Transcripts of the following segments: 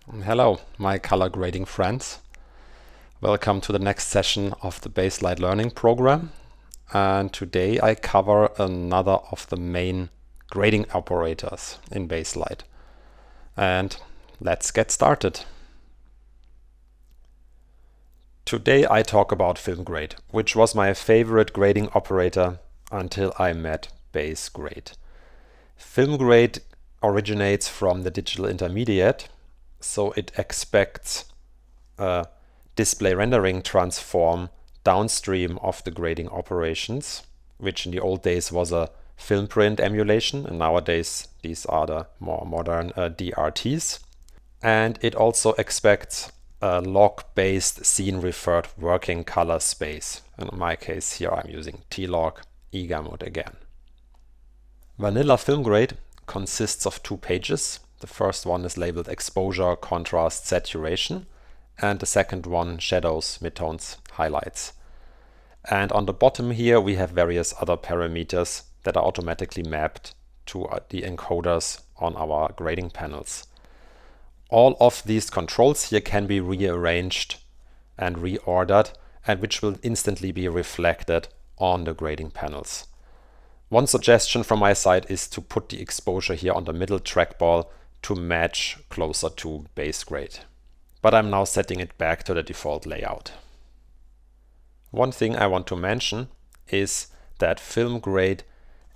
Hello, my color grading friends. Welcome to the next session of the Baselite Learning Program. And today I cover another of the main grading operators in Baselite. And let's get started. Today I talk about filmgrade, which was my favorite grading operator until I met basegrade. Filmgrade originates from the digital intermediate, so it expects a display rendering transform downstream of the grading operations, which in the old days was a film print emulation, and nowadays these are the more modern DRTs. And it also expects a log-based scene-referred working color space. In my case here I'm using T-log egamut again. Vanilla filmgrade consists of two pages. The first one is labeled exposure, contrast, saturation, and the second one shadows, midtones, highlights. And on the bottom here we have various other parameters that are automatically mapped to the encoders on our grading panels. All of these controls here can be rearranged and reordered, and which will instantly be reflected on the grading panels. One suggestion from my side is to put the exposure here on the middle trackball to match closer to basegrade. But I'm now setting it back to the default layout. One thing I want to mention is that filmgrade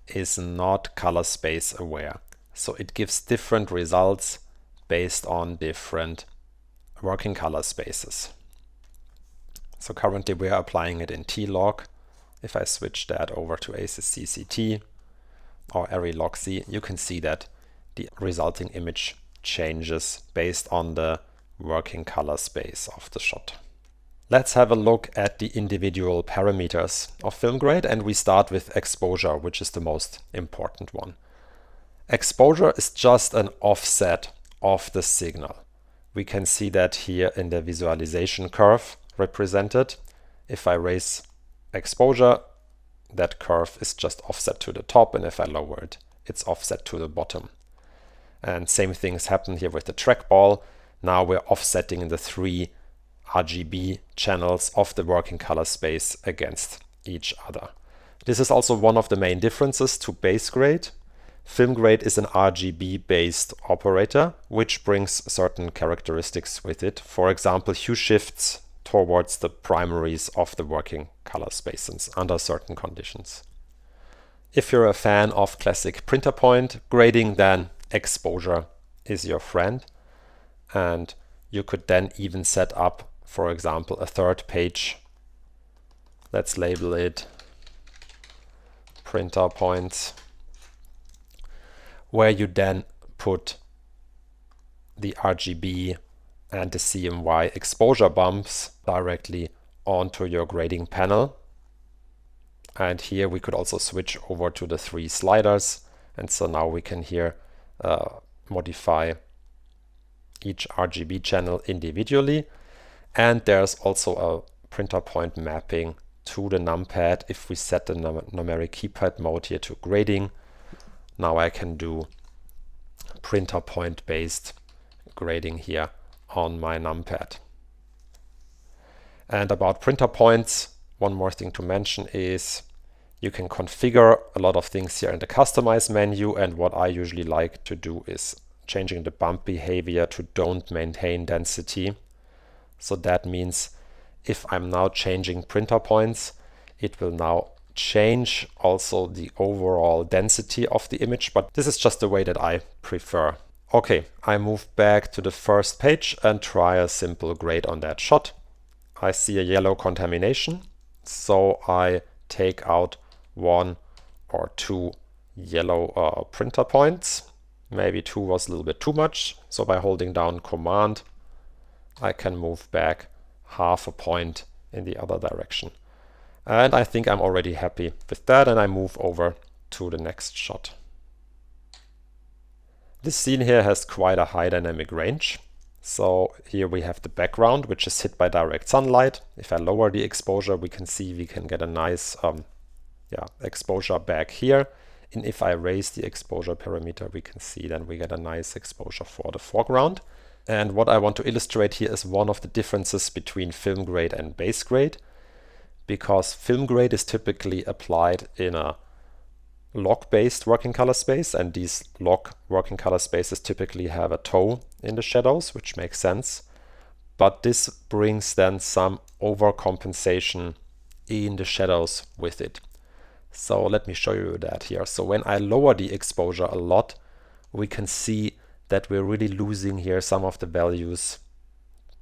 is not color space aware. So it gives different results based on different working color spaces. So currently we are applying it in T-log. If I switch that over to ACES CCT or Arri log C, you can see that the resulting image changes based on the working color space of the shot. Let's have a look at the individual parameters of filmgrade, and we start with exposure, which is the most important one. Exposure is just an offset of the signal. We can see that here in the visualization curve represented. If I raise exposure, that curve is just offset to the top, and if I lower it, it's offset to the bottom. And same things happen here with the trackball. Now we're offsetting the three RGB channels of the working color space against each other. This is also one of the main differences to basegrade. Filmgrade is an RGB based operator, which brings certain characteristics with it. For example, hue shifts towards the primaries of the working color spaces under certain conditions. If you're a fan of classic printer point grading, then exposure is your friend. And you could then even set up, for example, a third page. Let's label it printer points, where you then put the RGB and the CMY exposure bumps directly onto your grading panel. And here we could also switch over to the three sliders. And so now we can here modify each RGB channel individually. And there's also a printer point mapping to the numpad. If we set the numeric keypad mode here to grading, now I can do printer point based grading here on my numpad. And about printer points, one more thing to mention is you can configure a lot of things here in the customize menu, and what I usually like to do is changing the bump behavior to don't maintain density. So that means if I'm now changing printer points, it will now change also the overall density of the image, but this is just the way that I prefer. Okay, I move back to the first page and try a simple grade on that shot. I see a yellow contamination, so I take out one or two yellow printer points. Maybe two was a little bit too much, so by holding down Command, I can move back half a point in the other direction. And I think I'm already happy with that, and I move over to the next shot. This scene here has quite a high dynamic range. So here we have the background, which is hit by direct sunlight. If I lower the exposure, we can see we can get a nice exposure back here. And if I raise the exposure parameter, we can see then we get a nice exposure for the foreground. And what I want to illustrate here is one of the differences between film grade and base grade, because film grade is typically applied in a log-based working color space, and these log working color spaces typically have a toe in the shadows, which makes sense. But this brings then some overcompensation in the shadows with it. So let me show you that here. So when I lower the exposure a lot, we can see that we're really losing here some of the values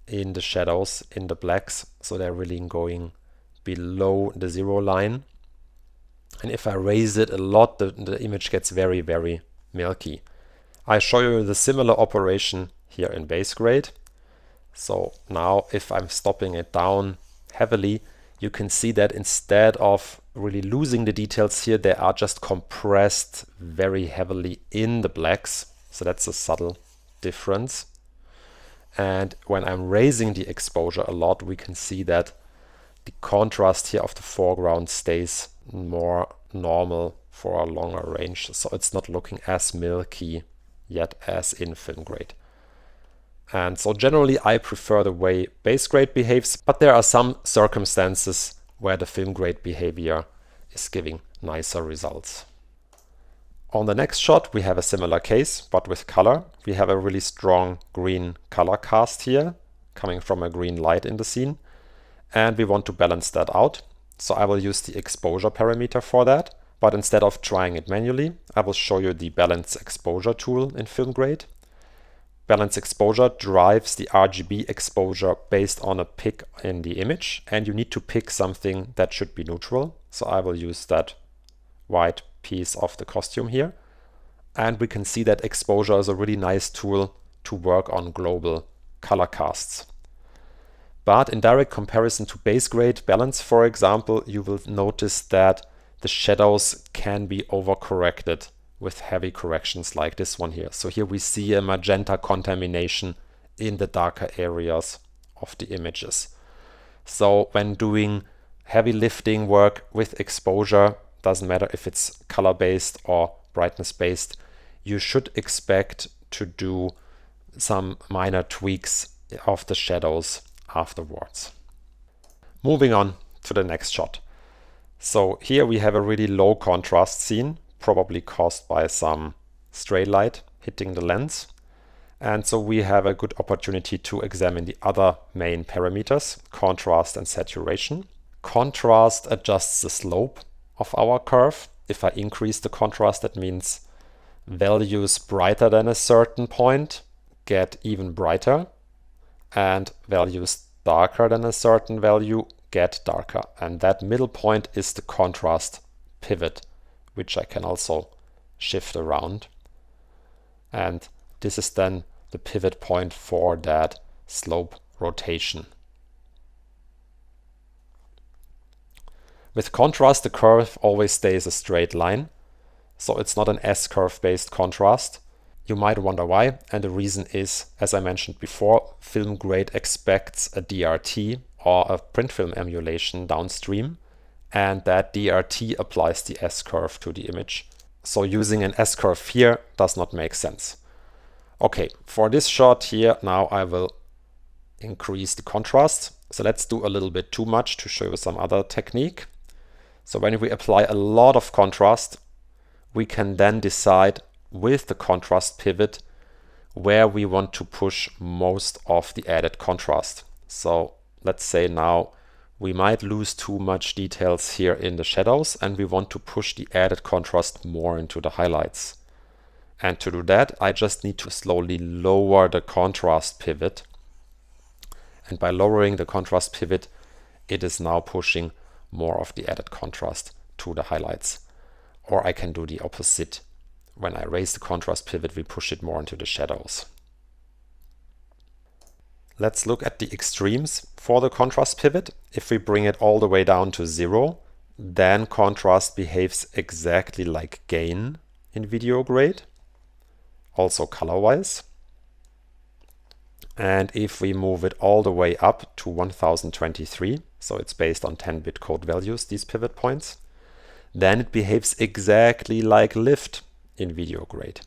in the shadows, in the blacks. So they're really going below the 0 line. And if I raise it a lot, the image gets very, very milky. I show you the similar operation here in base grade. So now if I'm stopping it down heavily, you can see that instead of really losing the details here, they are just compressed very heavily in the blacks. So that's a subtle difference. And when I'm raising the exposure a lot, we can see that the contrast here of the foreground stays more normal for a longer range. So it's not looking as milky yet as in film grade. And so generally I prefer the way base grade behaves, but there are some circumstances where the film grade behavior is giving nicer results. On the next shot we have a similar case, but with color. We have a really strong green color cast here, coming from a green light in the scene, and we want to balance that out. So I will use the exposure parameter for that, but instead of trying it manually, I will show you the balance exposure tool in film grade. Balance exposure drives the RGB exposure based on a pick in the image, and you need to pick something that should be neutral. So I will use that white piece of the costume here. And we can see that exposure is a really nice tool to work on global color casts. But in direct comparison to base grade balance, for example, you will notice that the shadows can be overcorrected with heavy corrections like this one here. So here we see a magenta contamination in the darker areas of the images. So when doing heavy lifting work with exposure, doesn't matter if it's color based or brightness based, you should expect to do some minor tweaks of the shadows afterwards. Moving on to the next shot. So here we have a really low contrast scene, probably caused by some stray light hitting the lens. And so we have a good opportunity to examine the other main parameters, contrast and saturation. Contrast adjusts the slope of our curve. If I increase the contrast, that means values brighter than a certain point get even brighter, and values darker than a certain value get darker. And that middle point is the contrast pivot, which I can also shift around. And this is then the pivot point for that slope rotation. With contrast, the curve always stays a straight line. So it's not an S-curve based contrast. You might wonder why, and the reason is, as I mentioned before, film grade expects a DRT or a print film emulation downstream, and that DRT applies the S-curve to the image. So using an S-curve here does not make sense. Okay, for this shot here, now I will increase the contrast. So let's do a little bit too much to show you some other technique. So when we apply a lot of contrast, we can then decide with the contrast pivot where we want to push most of the added contrast. So let's say now we might lose too much details here in the shadows, and we want to push the added contrast more into the highlights. And to do that, I just need to slowly lower the contrast pivot. And by lowering the contrast pivot, it is now pushing more of the added contrast to the highlights. Or I can do the opposite. When I raise the contrast pivot, we push it more into the shadows. Let's look at the extremes for the contrast pivot. If we bring it all the way down to 0, then contrast behaves exactly like gain in video grade, also color-wise. And if we move it all the way up to 1023, so it's based on 10-bit code values, these pivot points, then it behaves exactly like lift in video grade.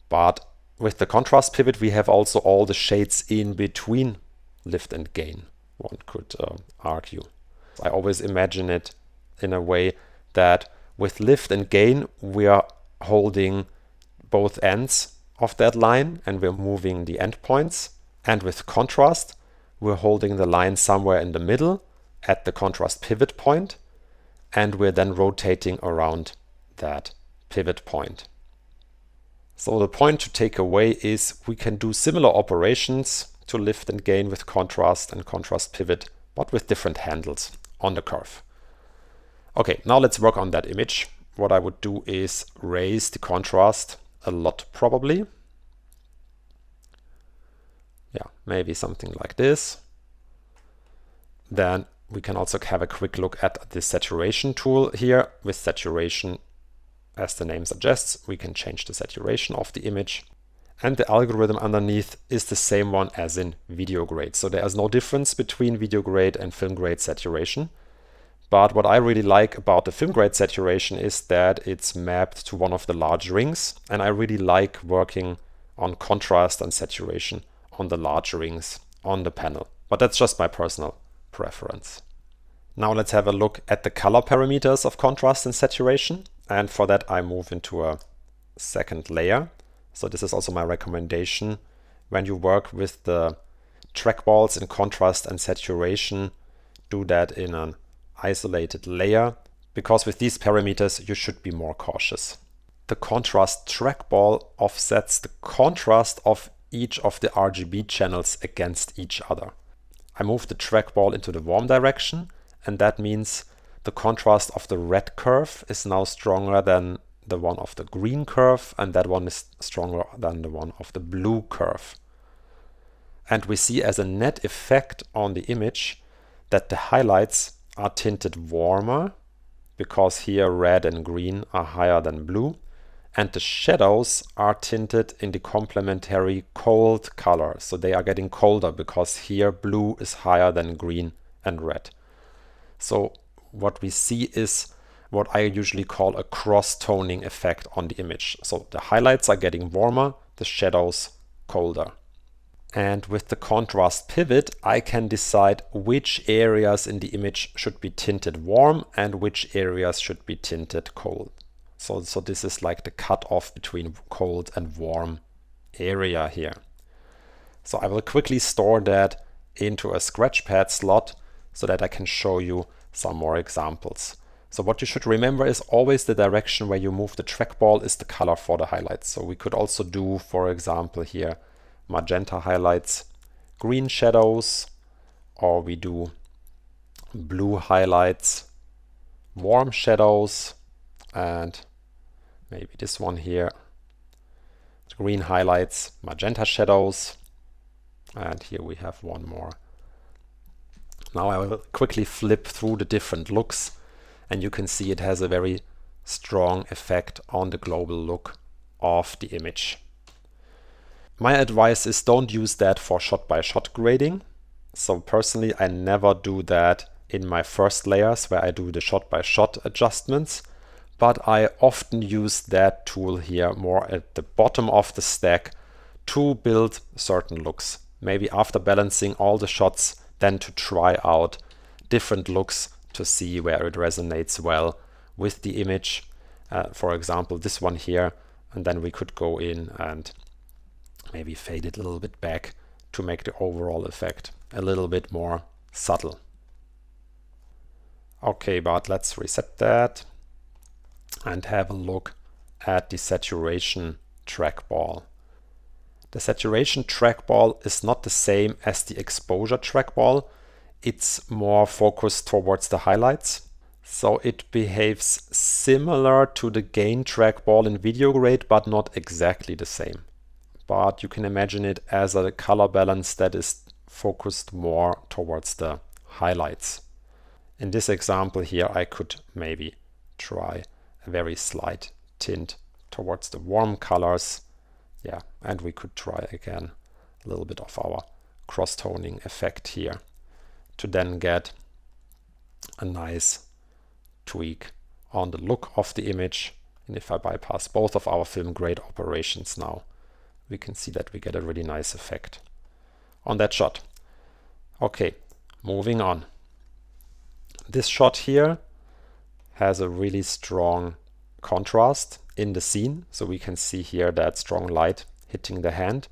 But with the contrast pivot, we have also all the shades in between lift and gain, one could argue. I always imagine it in a way that with lift and gain, we are holding both ends of that line and we're moving the endpoints. And with contrast, we're holding the line somewhere in the middle at the contrast pivot point, and we're then rotating around that pivot point. So the point to take away is we can do similar operations to lift and gain with contrast and contrast pivot, but with different handles on the curve. Okay, now let's work on that image. What I would do is raise the contrast a lot, probably. Yeah, maybe something like this. Then we can also have a quick look at the saturation tool here. With saturation, as the name suggests, we can change the saturation of the image. And the algorithm underneath is the same one as in video grade. So there is no difference between video grade and film grade saturation. But what I really like about the film grade saturation is that it's mapped to one of the large rings. And I really like working on contrast and saturation on the large rings on the panel. But that's just my personal preference. Now let's have a look at the color parameters of contrast and saturation. And for that, I move into a second layer. So this is also my recommendation. When you work with the trackballs in contrast and saturation, do that in an isolated layer, because with these parameters, you should be more cautious. The contrast trackball offsets the contrast of each of the RGB channels against each other. I move the trackball into the warm direction, and that means the contrast of the red curve is now stronger than the one of the green curve, and that one is stronger than the one of the blue curve. And we see as a net effect on the image that the highlights are tinted warmer, because here red and green are higher than blue, and the shadows are tinted in the complementary cold color. So they are getting colder because here blue is higher than green and red. So what we see is what I usually call a cross-toning effect on the image. So the highlights are getting warmer, the shadows colder. And with the contrast pivot, I can decide which areas in the image should be tinted warm and which areas should be tinted cold. So this is like the cutoff between cold and warm area here. So I will quickly store that into a scratchpad slot so that I can show you some more examples. So what you should remember is always the direction where you move the trackball is the color for the highlights. So we could also do, for example, here magenta highlights, green shadows, or we do blue highlights, warm shadows, and maybe this one here, green highlights, magenta shadows, and here we have one more. Now I will quickly flip through the different looks, and you can see it has a very strong effect on the global look of the image. My advice is don't use that for shot-by-shot grading. So personally, I never do that in my first layers where I do the shot-by-shot adjustments, but I often use that tool here more at the bottom of the stack to build certain looks. Maybe after balancing all the shots, then to try out different looks to see where it resonates well with the image. For example, this one here, and then we could go in and maybe fade it a little bit back to make the overall effect a little bit more subtle. Okay, but let's reset that and have a look at the saturation trackball. The saturation trackball is not the same as the exposure trackball. It's more focused towards the highlights. So it behaves similar to the gain trackball in video grade, but not exactly the same. But you can imagine it as a color balance that is focused more towards the highlights. In this example here, I could maybe try a very slight tint towards the warm colors. Yeah, and we could try again a little bit of our cross-toning effect here to then get a nice tweak on the look of the image. And if I bypass both of our film grade operations now, we can see that we get a really nice effect on that shot. Okay, moving on. This shot here has a really strong contrast in the scene. So we can see here that strong light hitting the hand.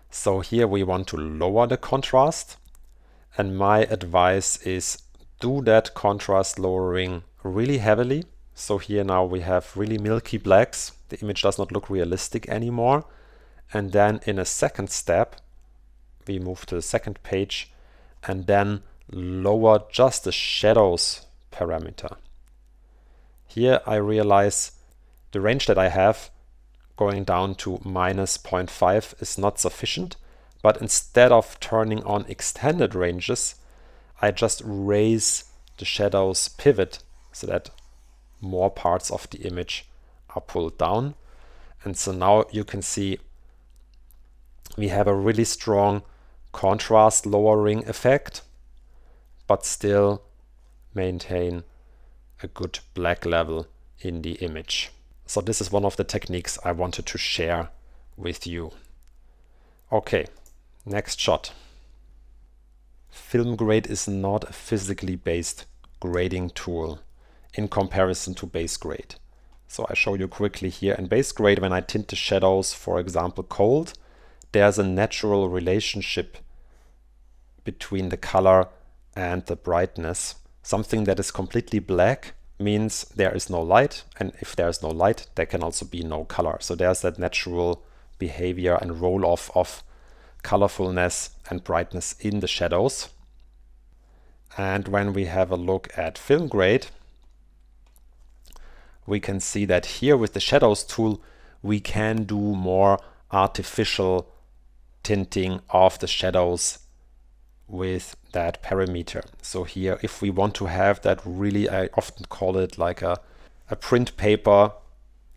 So here we want to lower the contrast. And my advice is do that contrast lowering really heavily. So here now we have really milky blacks. The image does not look realistic anymore. And then in a second step, we move to the second page and then lower just the shadows parameter. Here I realize the range that I have going down to minus 0.5 is not sufficient, but instead of turning on extended ranges, I just raise the shadows pivot so that more parts of the image are pulled down. And so now you can see we have a really strong contrast lowering effect, but still maintain a good black level in the image. So this is one of the techniques I wanted to share with you. Okay, next shot. Filmgrade is not a physically based grading tool in comparison to base grade. So I show you quickly here. In base grade, when I tint the shadows, for example, cold, there's a natural relationship between the color and the brightness. Something that is completely black means there is no light, and if there is no light, there can also be no color. So there's that natural behavior and roll-off of colorfulness and brightness in the shadows. And when we have a look at film grade, we can see that here with the shadows tool, we can do more artificial tinting of the shadows with that parameter. So here, if we want to have that really, I often call it like a print paper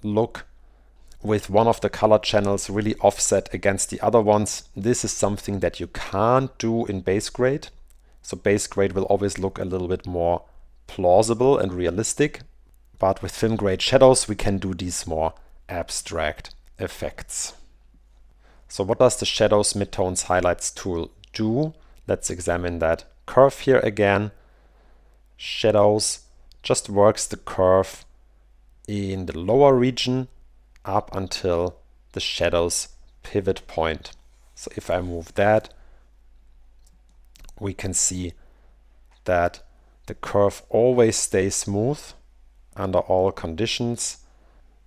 look with one of the color channels really offset against the other ones, this is something that you can't do in base grade. So base grade will always look a little bit more plausible and realistic, but with film grade shadows we can do these more abstract effects. So what does the shadows, midtones, highlights tool do? Let's examine that curve here again. Shadows just works the curve in the lower region up until the shadows pivot point. So if I move that, we can see that the curve always stays smooth under all conditions,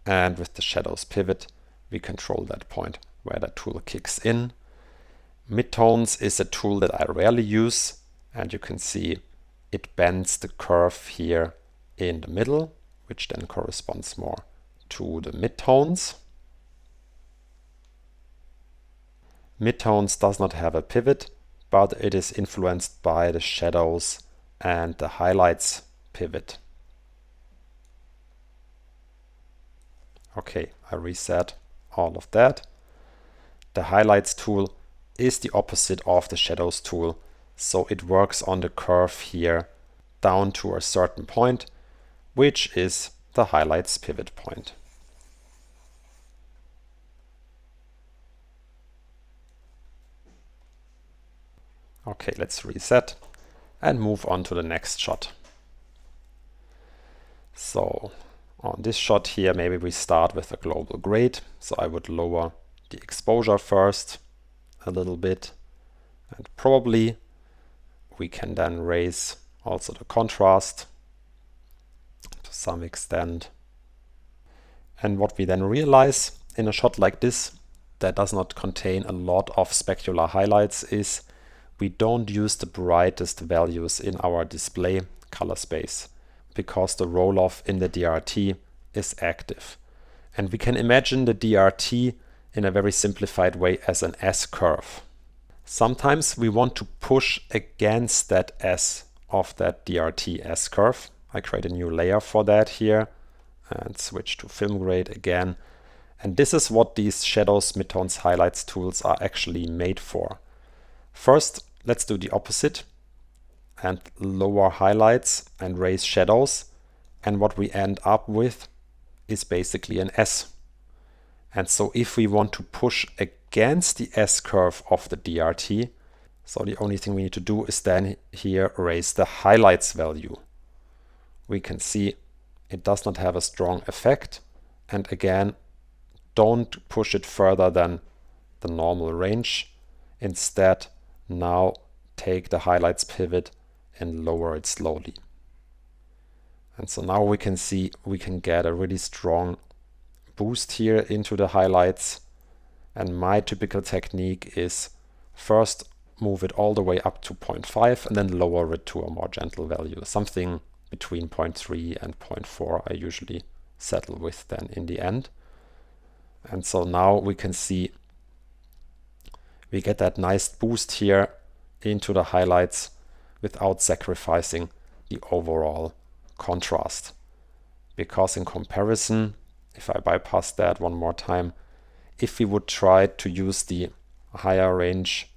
and with the shadows pivot we control that point where the tool kicks in. Midtones is a tool that I rarely use, and you can see it bends the curve here in the middle, which then corresponds more to the midtones. Midtones does not have a pivot, but it is influenced by the shadows and the highlights pivot. Okay, I reset all of that. The highlights tool is the opposite of the shadows tool, so it works on the curve here down to a certain point, which is the highlights pivot point. Okay, let's reset and move on to the next shot. So on this shot here, maybe we start with a global grade. So I would lower the exposure first a little bit, and probably we can then raise also the contrast to some extent. And what we then realize in a shot like this that does not contain a lot of specular highlights is we don't use the brightest values in our display color space because the roll-off in the DRT is active. And we can imagine the DRT in a very simplified way as an S-curve. Sometimes we want to push against that S of that DRT S-curve. I create a new layer for that here and switch to film grade again. And this is what these shadows, midtones, highlights tools are actually made for. First, let's do the opposite and lower highlights and raise shadows. And what we end up with is basically an S. And so if we want to push against the S-curve of the DRT, so the only thing we need to do is then here raise the highlights value. We can see it does not have a strong effect. And again, don't push it further than the normal range. Instead, now take the highlights pivot and lower it slowly. And so now we can see we can get a really strong boost here into the highlights. And my typical technique is first move it all the way up to 0.5 and then lower it to a more gentle value. Something between 0.3 and 0.4 I usually settle with then in the end. And so now we can see we get that nice boost here into the highlights without sacrificing the overall contrast. Because in comparison, if I bypass that one more time, if we would try to use the higher range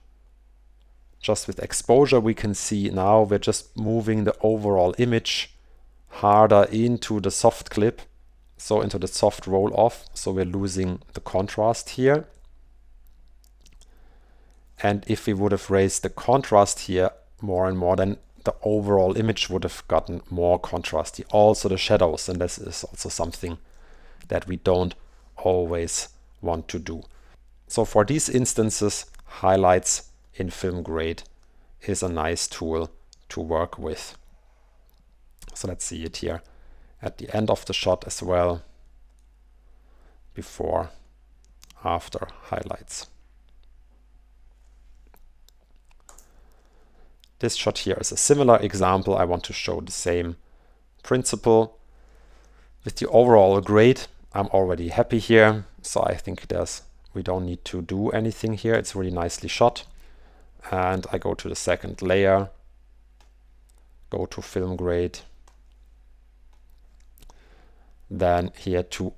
just with exposure, we can see now we're just moving the overall image harder into the soft clip, so into the soft roll off. So we're losing the contrast here. And if we would have raised the contrast here more and more, then the overall image would have gotten more contrasty. Also the shadows, and this is also something that we don't always want to do. So for these instances, highlights in film grade is a nice tool to work with. So let's see it here at the end of the shot as well, before, after highlights. This shot here is a similar example. I want to show the same principle. With the overall grade, I'm already happy here. So I think we don't need to do anything here. It's really nicely shot. And I go to the second layer, go to film grade. Then here to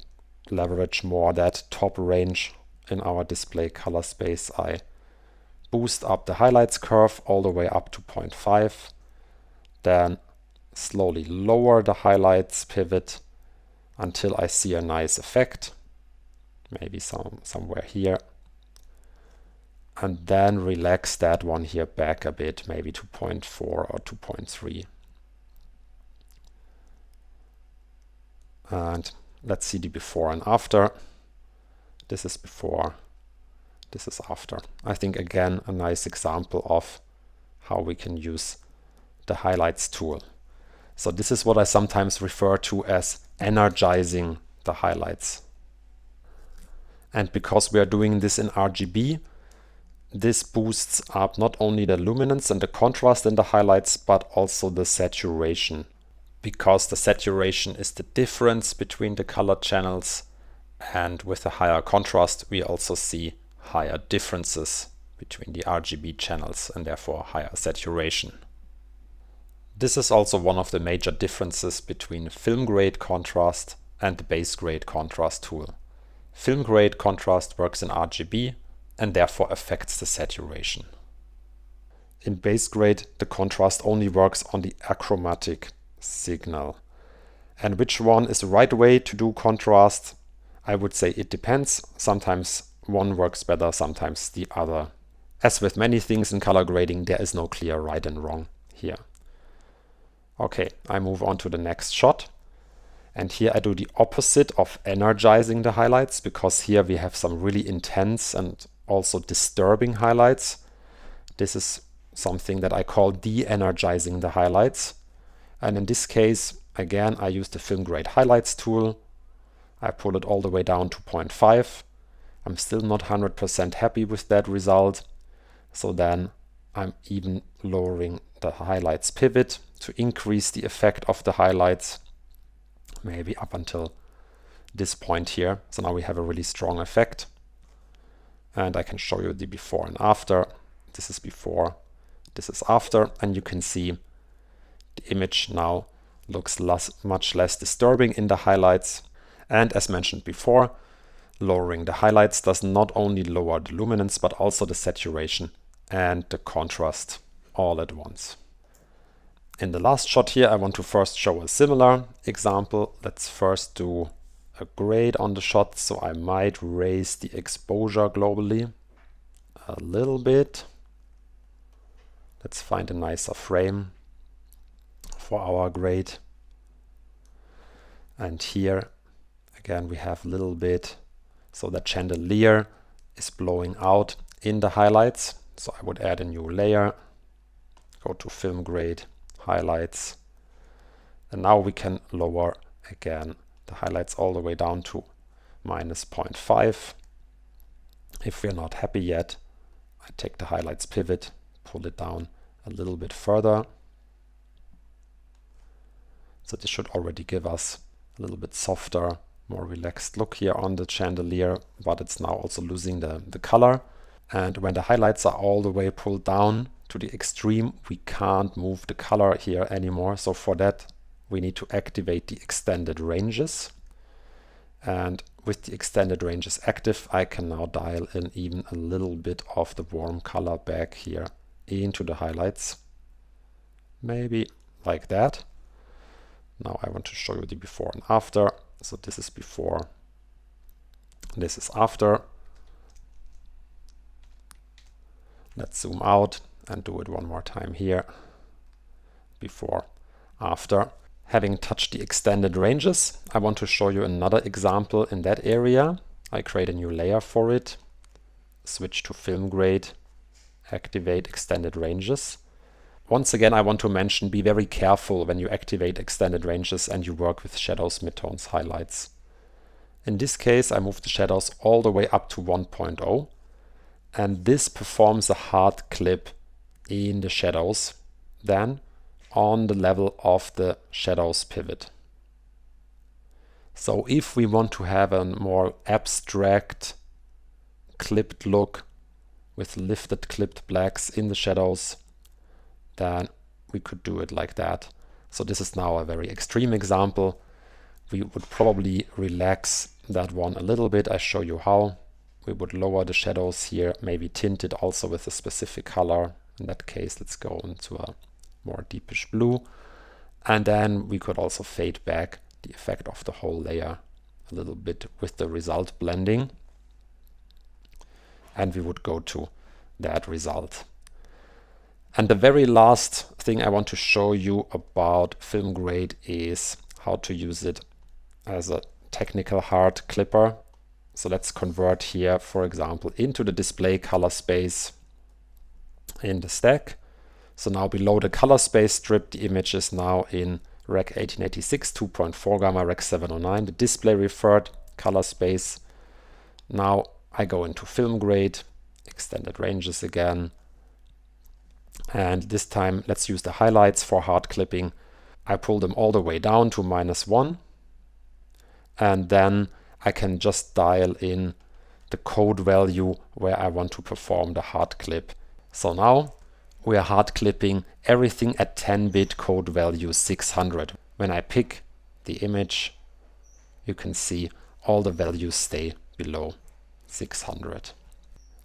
leverage more that top range in our display color space, I boost up the highlights curve all the way up to 0.5. Then slowly lower the highlights pivot until I see a nice effect, maybe somewhere here. And then relax that one here back a bit, maybe to 0.4 or to 0.3. And let's see the before and after. This is before, this is after. I think again a nice example of how we can use the highlights tool. So this is what I sometimes refer to as energizing the highlights. And because we are doing this in RGB, this boosts up not only the luminance and the contrast in the highlights, but also the saturation. Because the saturation is the difference between the color channels, and with a higher contrast, we also see higher differences between the RGB channels and therefore higher saturation. This is also one of the major differences between film grade contrast and the base grade contrast tool. Film grade contrast works in RGB and therefore affects the saturation. In base grade, the contrast only works on the achromatic signal. And which one is the right way to do contrast? I would say it depends. Sometimes one works better, sometimes the other. As with many things in color grading, there is no clear right and wrong here. Okay, I move on to the next shot. And here I do the opposite of energizing the highlights, because here we have some really intense and also disturbing highlights. This is something that I call de-energizing the highlights. And in this case, again, I use the film grade highlights tool. I pull it all the way down to 0.5. I'm still not 100% happy with that result. So then I'm even lowering the highlights pivot to increase the effect of the highlights, maybe up until this point here. So now we have a really strong effect. And I can show you the before and after. This is before, this is after, and you can see the image now looks much less disturbing in the highlights. And as mentioned before, lowering the highlights does not only lower the luminance, but also the saturation and the contrast all at once. In the last shot here, I want to first show a similar example. Let's first do a grade on the shot, so I might raise the exposure globally a little bit. Let's find a nicer frame for our grade. And here again we have a little bit, so that chandelier is blowing out in the highlights. So I would add a new layer, go to film grade, highlights, and now we can lower again the highlights all the way down to -0.5. If we're not happy yet, I take the highlights pivot, pull it down a little bit further. So this should already give us a little bit softer, more relaxed look here on the chandelier, but it's now also losing the color. And when the highlights are all the way pulled down to the extreme, we can't move the color here anymore. So for that, we need to activate the extended ranges. And with the extended ranges active, I can now dial in even a little bit of the warm color back here into the highlights. Maybe like that. Now I want to show you the before and after. So this is before, this is after. Let's zoom out and do it one more time here. Before, after. Having touched the extended ranges, I want to show you another example in that area. I create a new layer for it, switch to film grade, activate extended ranges. Once again, I want to mention, be very careful when you activate extended ranges and you work with shadows, midtones, highlights. In this case, I move the shadows all the way up to 1.0, and this performs a hard clip in the shadows then on the level of the shadows pivot. So if we want to have a more abstract clipped look with lifted clipped blacks in the shadows, then we could do it like that. So this is now a very extreme example. We would probably relax that one a little bit. I show you how. We would lower the shadows here, maybe tint it also with a specific color. In that case, let's go into a more deepish blue. And then we could also fade back the effect of the whole layer a little bit with the result blending. And we would go to that result. And the very last thing I want to show you about film grade is how to use it as a technical hard clipper. So let's convert here, for example, into the display color space in the stack. So now below the color space strip, the image is now in Rec 1886, 2.4 gamma, Rec 709, the display referred color space. Now I go into film grade, extended ranges again. And this time, let's use the highlights for hard clipping. I pull them all the way down to -1. And then I can just dial in the code value where I want to perform the hard clip. So now we are hard clipping everything at 10-bit code value 600. When I pick the image, you can see all the values stay below 600.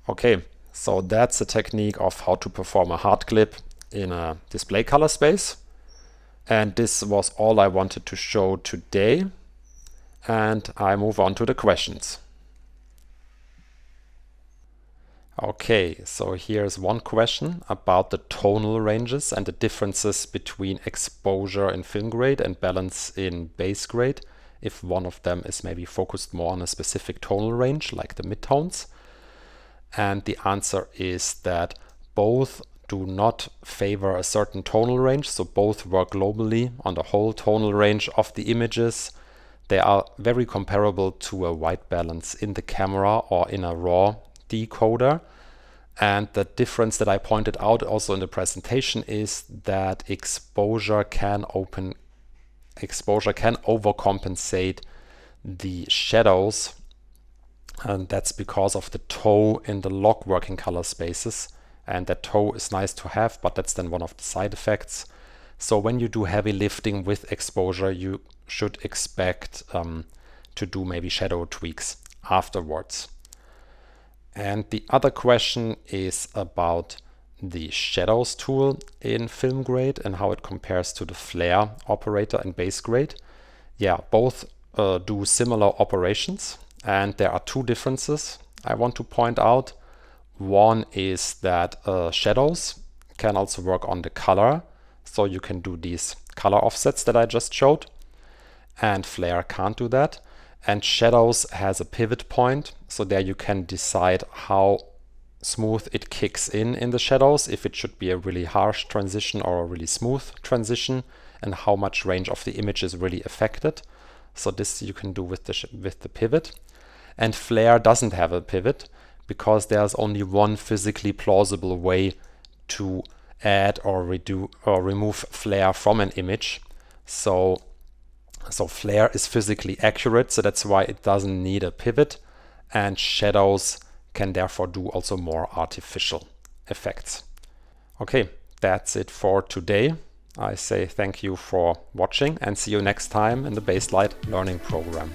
Okay. So that's a technique of how to perform a hard clip in a display color space. And this was all I wanted to show today. And I move on to the questions. Okay, so here's one question about the tonal ranges and the differences between exposure in film grade and balance in base grade, if one of them is maybe focused more on a specific tonal range, like the midtones. And the answer is that both do not favor a certain tonal range, so both work globally on the whole tonal range of the images. They are very comparable to a white balance in the camera or in a RAW decoder. And the difference that I pointed out also in the presentation is that exposure can overcompensate the shadows. And that's because of the toe in the log working color spaces. And that toe is nice to have, but that's then one of the side effects. So when you do heavy lifting with exposure, you should expect to do maybe shadow tweaks afterwards. And the other question is about the shadows tool in film grade and how it compares to the flare operator in base grade. Yeah, both do similar operations, and there are two differences I want to point out. One is that shadows can also work on the color, so you can do these color offsets that I just showed, and flare can't do that. And shadows has a pivot point, so there you can decide how smooth it kicks in the shadows, if it should be a really harsh transition or a really smooth transition, and how much range of the image is really affected. So this you can do with the pivot. And flare doesn't have a pivot because there's only one physically plausible way to add or redo or remove flare from an image. So flare is physically accurate, so that's why it doesn't need a pivot, and shadows can therefore do also more artificial effects. Okay, that's it for today. I say thank you for watching and see you next time in the Baselight Learning Program.